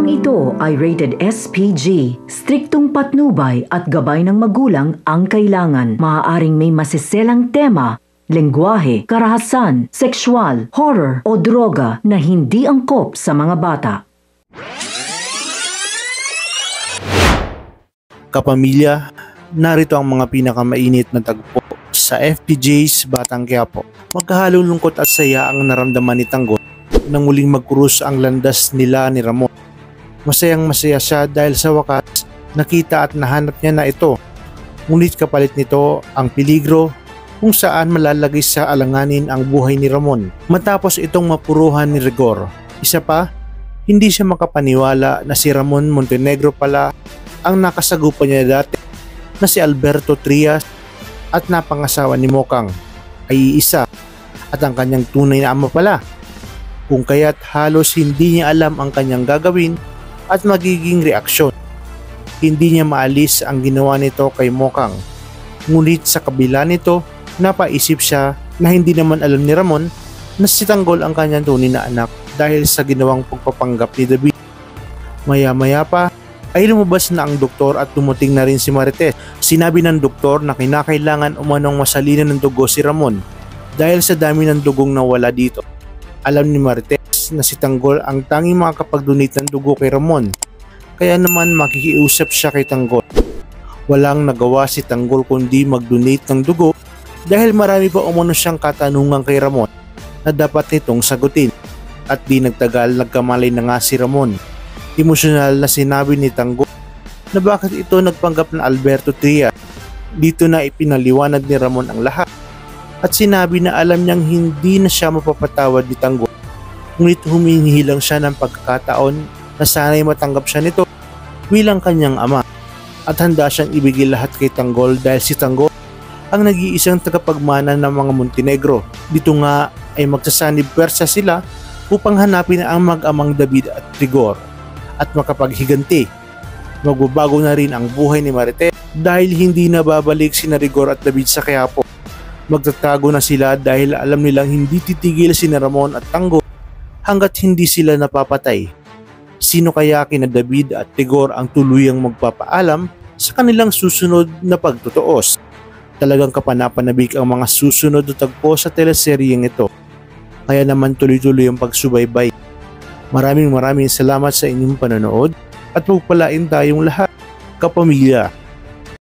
Programang ito ay rated SPG. Striktong patnubay at gabay ng magulang ang kailangan. Maaaring may masiselang tema, lengguwahe, karahasan, sexual, horror o droga na hindi angkop sa mga bata. Kapamilya, narito ang mga pinakamainit na tagpo sa FPJ's Batang Quiapo. Magkahalong lungkot at saya ang naramdaman ni Tanggol nang muling magkrus ang landas nila ni Ramon. Masayang masaya siya dahil sa wakas nakita at nahanap niya na ito. Ngunit kapalit nito ang peligro kung saan malalagay sa alanganin ang buhay ni Ramon matapos itong mapuruhan ni Rigor. Isa pa, hindi siya makapaniwala na si Ramon Montenegro pala ang nakasagupa niya dati na si Alberto Trias at napangasawa ni Mokang ay iisa at ang kanyang tunay na ama pala. Kung kaya't halos hindi niya alam ang kanyang gagawin at magiging reaksyon. Hindi niya maalis ang ginawa nito kay Mokang. Ngunit sa kabila nito, napaisip siya na hindi naman alam ni Ramon na si Tanggol ang kanyang tunay na anak dahil sa ginawang pagpapanggap ni David. Maya-maya pa ay lumabas na ang doktor at tumuting na rin si Marites. Sinabi ng doktor na kinakailangan umanong masalinan ng dugo si Ramon dahil sa dami ng dugong nawala dito. Alam ni Marites na si Tanggol ang tanging makakapag-donate ng dugo kay Ramon, kaya naman makikiusap siya kay Tanggol. Walang nagawa si Tanggol kundi mag-donate ng dugo dahil marami pa umano siyang katanungan kay Ramon na dapat nitong sagutin. At di nagtagal nagkamalay na nga si Ramon. Emosyonal na sinabi ni Tanggol na bakit ito nagpanggap na Alberto Trias. Dito na ipinaliwanag ni Ramon ang lahat at sinabi na alam niyang hindi na siya mapapatawad ni Tanggol. Ngunit humingi lang siya ng pagkakataon na sana'y matanggap siya nito bilang kanyang ama at handa siyang ibigay lahat kay Tanggol dahil si Tanggol ang nag-iisang tagapagmana ng mga Montenegro. Dito nga ay magsasanib pwersa sila upang hanapin ang mag-amang David at Rigor at makapaghiganti. Magbabago na rin ang buhay ni Marites dahil hindi na babalik sina Rigor at David sa Quiapo. Magtatago na sila dahil alam nilang hindi titigil sina Ramon at Tanggol hanggat hindi sila napapatay. Sino kaya kina David at Rigor ang tuluyang magpapaalam sa kanilang susunod na pagtutuos? Talagang kapanapanabik ang mga susunod na tagpo sa teleseryeng ito. Kaya naman tuloy-tuloy ang pagsubaybay. Maraming salamat sa inyong panonood at pagpalain tayong lahat, kapamilya.